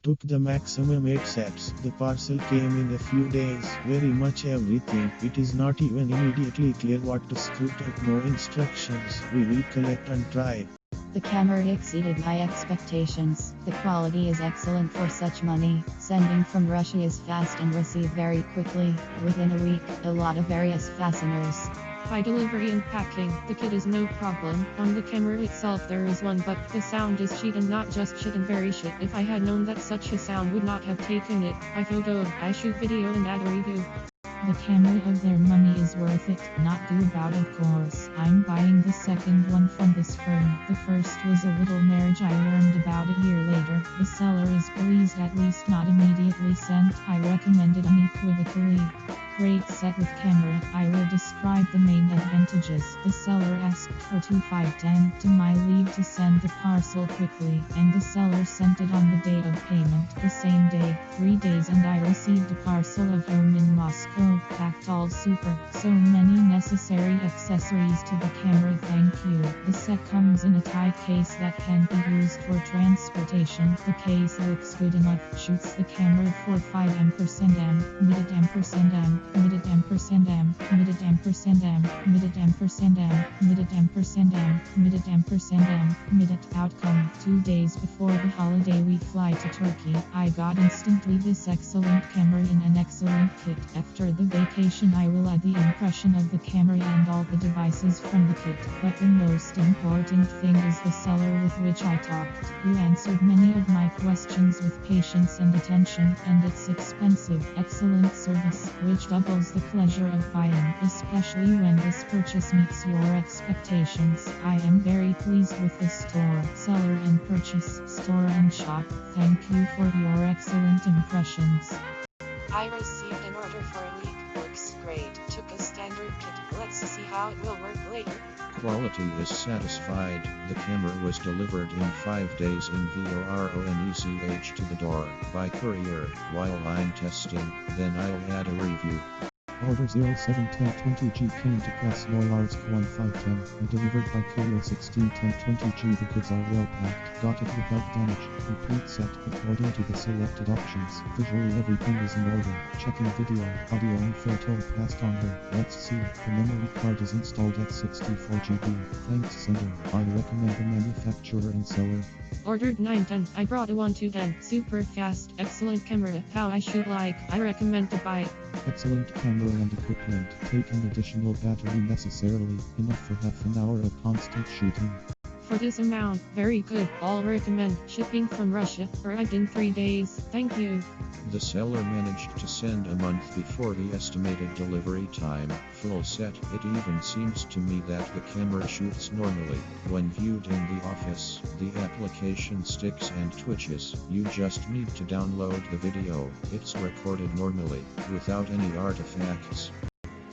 Took the maximum 8 sets. The parcel came in a few days. Very much everything. It is not even immediately clear what to screw up. No instructions. We will collect and try. The camera exceeded my expectations. The quality is excellent for such money. Sending from Russia is fast and received very quickly. Within a week, a lot of various fasteners. By delivery and packing, the kit is no problem. On the camera itself there is one, but the sound is shit, and not just shit and very shit. If I had known that such a sound would not have taken it. I photo, I shoot video and add a review. The camera of their money is worth it, not too bad of course. I'm buying the second one from this firm. The first was a little marriage I learned about a year later. The seller is pleased, at least not immediately sent. I recommend it unequivocally. Great set with camera. I will describe the main advantages. The seller asked for 2510 to my leave to send the parcel quickly, and the seller sent it on the day of payment. The same day, 3 days, and I received a parcel of home in Moscow, packed all super. So many necessary accessories to the camera, thank you. The set comes in a tight case that can be used for transportation. The case looks good enough, shoots the camera for 5M%M, mid-M%M, mid-M%M, mid-M%M, mid-M%M, mid-M%M, mid-M%M, mid outcome. 2 days before the holiday we fly to Turkey. I got instantly this excellent camera in an excellent kit. After the vacation I will add the impression of the camera and all the devices from the kit. But the most important thing is the seller with which I talked, who answered many of my questions with patience and attention, and it's expensive. Excellent service, which doubles the pleasure of buying, especially when this purchase meets your expectations. I am very pleased with the store, seller and purchase, store and shop. Thank you for your excellent impressions. I received an order for a week. Looks great. Took a standard kit. Let's see how it will work later. Quality is satisfied. The camera was delivered in 5 days in VORONECH to the door by courier. While I'm testing, then I'll add a review. Order 071020G came to Krasnoyarsk 1510 and delivered by courier 161020G. The goods are well packed. Got it without damage. Complete set according to the selected options. Visually everything is in order. Checking video, audio and photo passed on her. Let's see. The memory card is installed at 64GB. Thanks sender. I recommend the manufacturer and seller. Ordered 910. I brought a 1210. Super fast, excellent camera. How I shoot like. I recommend to buy it. Excellent camera and equipment. Take an additional battery necessarily. Enough for half an hour of constant shooting. For this amount, very good. All recommend. Shipping from Russia. Arrived in 3 days. Thank you. The seller managed to send a month before the estimated delivery time. Full set. It even seems to me that the camera shoots normally. When viewed in the office, the application sticks and twitches. You just need to download the video. It's recorded normally, without any artifacts.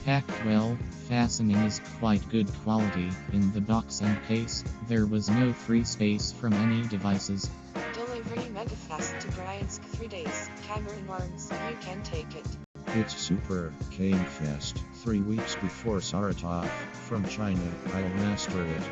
Packed well, fastening is quite good quality. In the box and case, there was no free space from any devices. Delivery mega fast to Bryansk. 3 days. Camera norms. You can take it. It's super. Came fast. 3 weeks before Saratov. From China. I'll master it.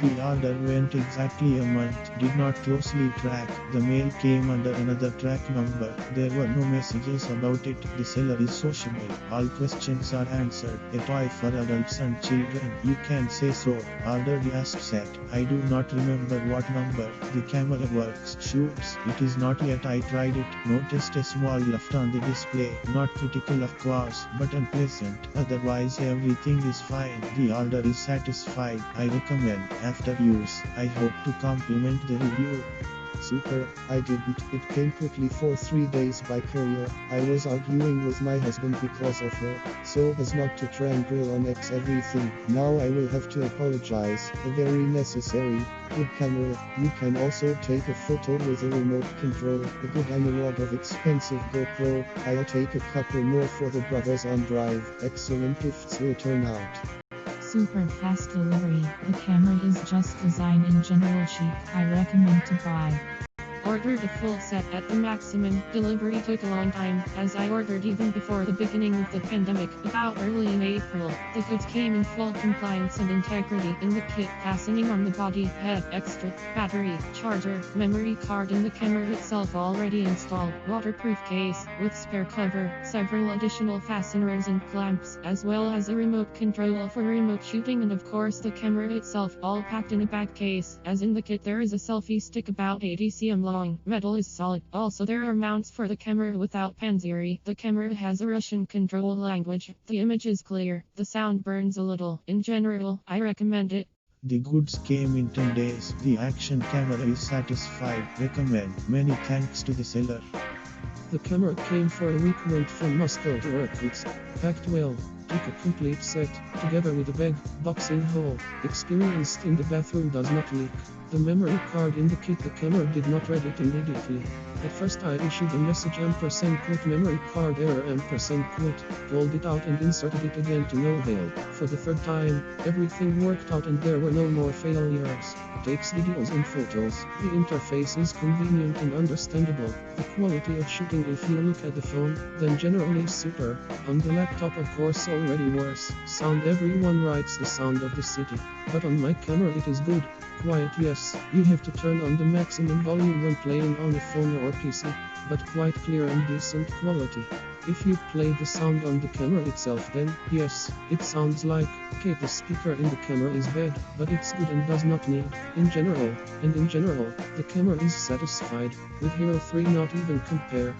The order went exactly a month. Did not closely track. The mail came under another track number. There were no messages about it. The seller is sociable. All questions are answered. A toy for adults and children. You can say so. Ordered last set. I do not remember what number. The camera works. Shoots. It is not yet. I tried it. Noticed a small lift on the display. Not critical of course, but unpleasant. Otherwise everything is fine. The order is satisfied. I recommend. After use, I hope to compliment the review. Super, I didn't. It came quickly for 3 days by courier. I was arguing with my husband because of her, so as not to triangle on X everything. Now I will have to apologize. A very necessary. Good camera. You can also take a photo with a remote control. A good analog of expensive GoPro. I'll take a couple more for the brothers on drive. Excellent gifts will turn out. Super fast delivery. The camera is just design in general chic. I recommend to buy. Ordered a full set at the maximum. Delivery took a long time, as I ordered even before the beginning of the pandemic, about early in April. The goods came in full compliance and integrity in the kit, fastening on the body, head, extra, battery, charger, memory card and the camera itself already installed, waterproof case, with spare cover, several additional fasteners and clamps, as well as a remote control for remote shooting and of course the camera itself, all packed in a back case. As in the kit there is a selfie stick about 80 cm long, metal is solid. Also there are mounts for the camera without panzeri. The camera has a Russian control language. The image is clear. The sound burns a little. In general, I recommend it. The goods came in 10 days. The action camera is satisfied. Recommend. Many thanks to the seller. The camera came for a week, went from Moscow to Irkutsk. Packed well. Took a complete set, together with a bag, box in whole. Experienced in the bathroom, does not leak. The memory card in the kit, the camera did not read it immediately. At first I issued a message &quote memory card error &quote, pulled it out and inserted it again to no avail. For the third time, everything worked out and there were no more failures. Takes videos and photos. The interface is convenient and understandable. The quality of shooting, if you look at the phone, then generally super. On the laptop of course already worse. Sound, everyone writes the sound of the city. But on my camera it is good. Quiet, yes, you have to turn on the maximum volume when playing on a phone or PC, but quite clear and decent quality. If you play the sound on the camera itself, then, yes, it sounds like, okay, the speaker in the camera is bad, but it's good and does not need. In general, the camera is satisfied. With Hero 3 not even compare.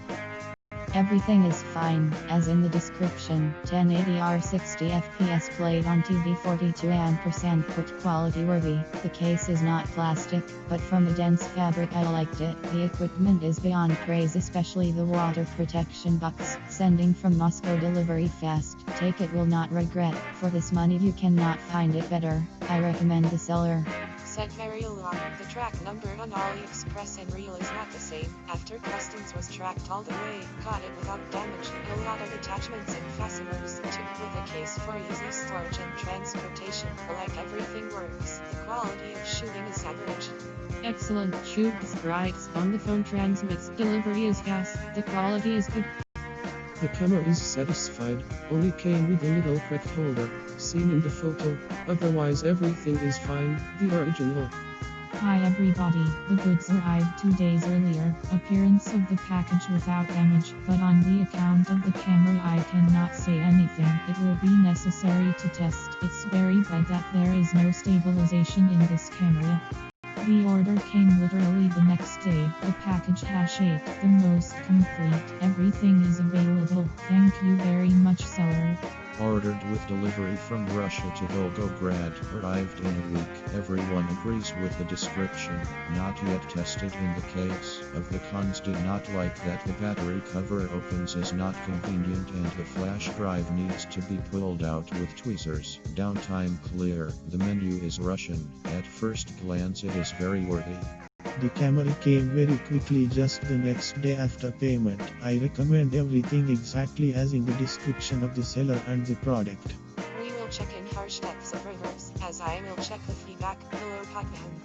Everything is fine, as in the description. 1080R 60 FPS played on TV 42% put quality worthy. The case is not plastic, but from a dense fabric. I liked it. The equipment is beyond praise, especially the water protection box. Sending from Moscow, delivery fast. Take it, will not regret. For this money you cannot find it better. I recommend the seller. Said very long. The track number on AliExpress and Reel is not the same. After customs was tracked all the way, got it without damage. A lot of attachments and fasteners. Took with a case for easy storage and transportation. Like everything works. The quality of shooting is average. Excellent. Shoots brights on the phone, transmits. Delivery is fast. The quality is good. The camera is satisfied, only came with a little cracked holder, seen in the photo, otherwise everything is fine, the original. Hi everybody, the goods arrived 2 days earlier. Appearance of the package without damage, but on the account of the camera I cannot say anything. It will be necessary to test. It's very bad that there is no stabilization in this camera. The order came literally the next day. The package has shaped the most complete. Everything is available. Thank you very much, seller. Ordered with delivery from Russia to Volgograd, arrived in a week. Everyone agrees with the description. Not yet tested in the case. Of the cons, did not like that the battery cover opens is not convenient and the flash drive needs to be pulled out with tweezers. Downtime clear. The menu is Russian. At first glance it is very worthy. The camera came very quickly just the next day after payment. I recommend everything exactly as in the description of the seller and the product. We will check in harsh depths of rivers, as I will check the feedback below Pakistan.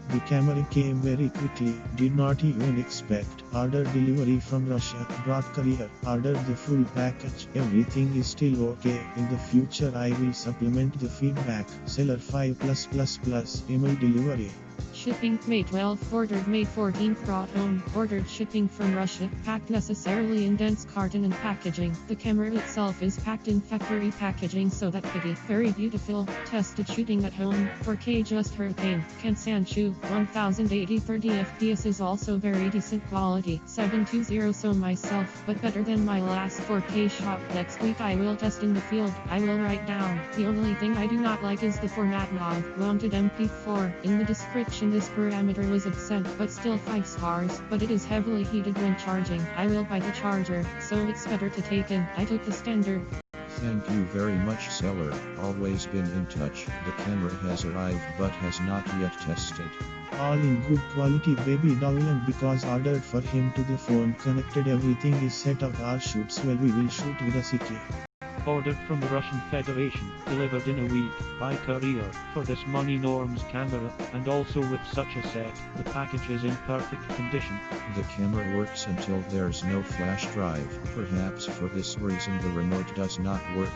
The camera came very quickly, did not even expect. Ordered delivery from Russia, brought courier, ordered the full package. Everything is still okay. In the future I will supplement the feedback. Seller 5+++, email delivery. Shipping May 12th, ordered May 14th, brought home. Ordered shipping from Russia, packed necessarily in dense carton and packaging. The camera itself is packed in factory packaging so that pretty, very beautiful. Tested shooting at home, 4K just hurricane. Can Sanchu, 1080 30 FPS is also very decent quality. 720 so myself, but better than my last 4K shot. Next week I will test in the field. I will write down. The only thing I do not like is the format knob. Wanted MP4. In the description this parameter was absent, but still 5 stars, but it is heavily heated when charging. I will buy the charger, so it's better to take in. I took the standard. Thank you very much, seller. Always been in touch. The camera has arrived but has not yet tested. All in good quality baby doll, and because ordered for him to the phone connected, everything is set up. Our shoots well, we will shoot with a CK. Ordered from the Russian Federation, delivered in a week, by courier, for this money norms camera, and also with such a set, the package is in perfect condition. The camera works until there's no flash drive. Perhaps for this reason the remote does not work.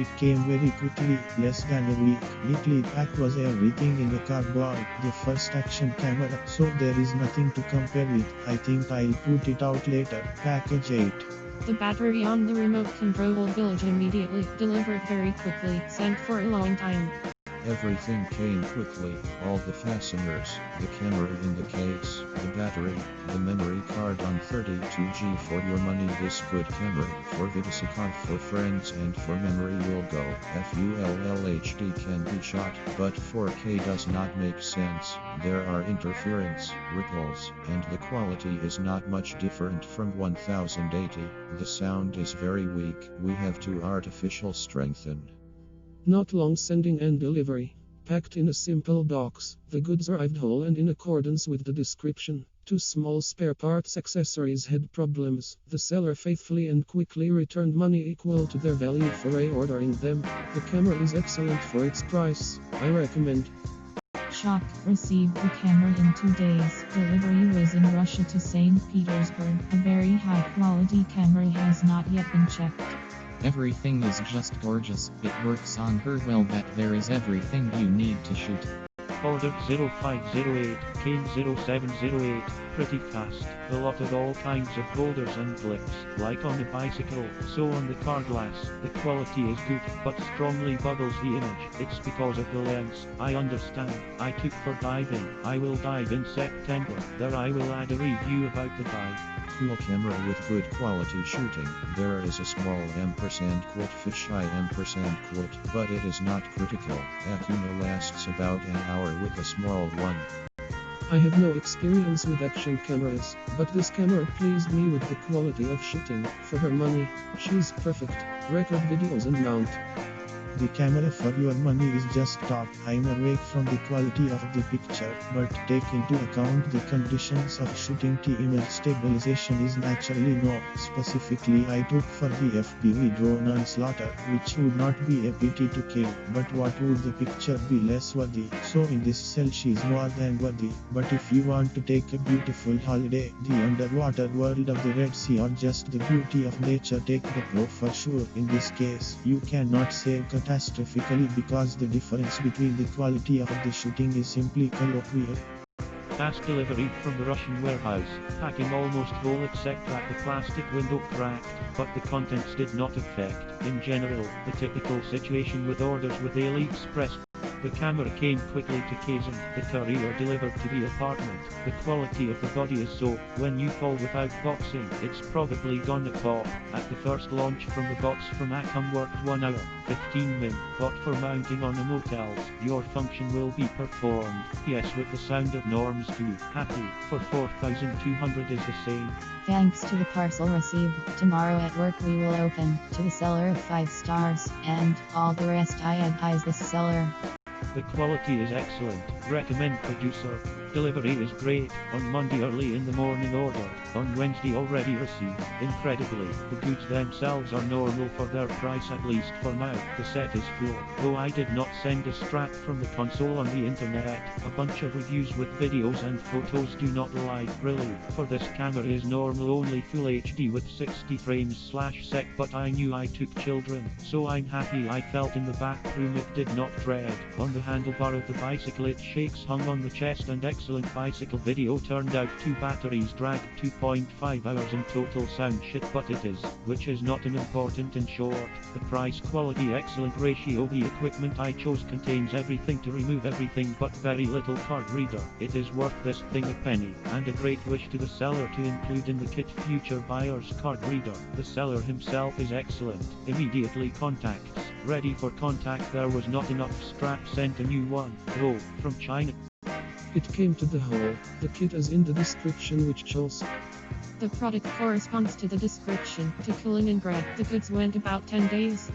It came very quickly, less than a week. Neatly packed was everything in the cardboard, the first action camera, so there is nothing to compare with. I think I'll put it out later. Package 8. The battery on the remote control village immediately, delivered very quickly, sent for a long time. Everything came quickly, all the fasteners, the camera in the case, the battery, the memory card on 32GB for your money. This good camera, for VidSec for friends and for memory will go. Full HD can be shot, but 4K does not make sense. There are interference, ripples, and the quality is not much different from 1080. The sound is very weak, we have to artificial strengthen. Not long sending and delivery. Packed in a simple box, the goods arrived whole and in accordance with the description. 2 small spare parts accessories had problems. The seller faithfully and quickly returned money equal to their value for reordering them. The camera is excellent for its price. I recommend. Shock. Received the camera in 2 days. Delivery was in Russia to St. Petersburg. A very high quality camera has not yet been checked. Everything is just gorgeous, it works on her well that there is everything you need to shoot. Ordered 0508, came 0708, pretty fast. A lot of all kinds of boulders and blips, like on the bicycle, so on the car glass. The quality is good, but strongly bubbles the image. It's because of the lens. I understand. I took for diving. I will dive in September. There I will add a review about the dive. Cool camera with good quality shooting. There is a small $fisheye but it is not critical. Akuma lasts about an hour with a small one. I have no experience with action cameras, but this camera pleased me with the quality of shooting. For her money, she's perfect. Record videos and mount. The camera for your money is just top. I'm awake from the quality of the picture, but take into account the conditions of shooting. Image stabilization is naturally no. Specifically I took for the FPV drone onslaughter, which would not be a pity to kill, but what would the picture be less worthy? So in this cell she is more than worthy. But if you want to take a beautiful holiday, the underwater world of the Red Sea or just the beauty of nature, take the Pro for sure. In this case, you cannot save catastrophically because the difference between the quality of the shooting is simply colloquial. Fast delivery from the Russian warehouse, packing almost whole except that the plastic window cracked, but the contents did not affect, in general, the typical situation with orders with AliExpress. The camera came quickly to Kazan, the courier delivered to the apartment. The quality of the body is so, when you fall without boxing, it's probably gonna pop. At the first launch from the box from Acom worked 1 hour, 15 min, but for mounting on the motels, your function will be performed. Yes, with the sound of norms too. Happy, for 4,200 is the same. Thanks to the parcel received, tomorrow at work we will open to the seller of 5 stars, and all the rest I advise this seller. The quality is excellent. Recommend producer. Delivery is great. On Monday early in the morning ordered. On Wednesday already received. Incredibly, the goods themselves are normal for their price, at least for now. The set is full. Though I did not send a strap from the console on the internet. A bunch of reviews with videos and photos do not lie. Really, for this camera is normal only full HD with 60 frames/sec, but I knew I took children, so I'm happy. I felt in the back room it did not tread. On the handlebar of the bicycle it shakes, hung on the chest, and excellent bicycle video turned out. 2 batteries dragged 2.5 hours in total. Sound shit, but it is, which is not an important. In short, the price quality excellent ratio. The equipment I chose contains everything to remove everything but very little card reader. It is worth this thing a penny, and a great wish to the seller to include in the kit future buyers card reader. The seller himself is excellent. Immediately contacts. Ready for contact. There was not enough strap, sent a new one. Oh, from China. It came to the hole. The kit is in the description, which shows. The product corresponds to the description. To Kaliningrad, the goods went about 10 days.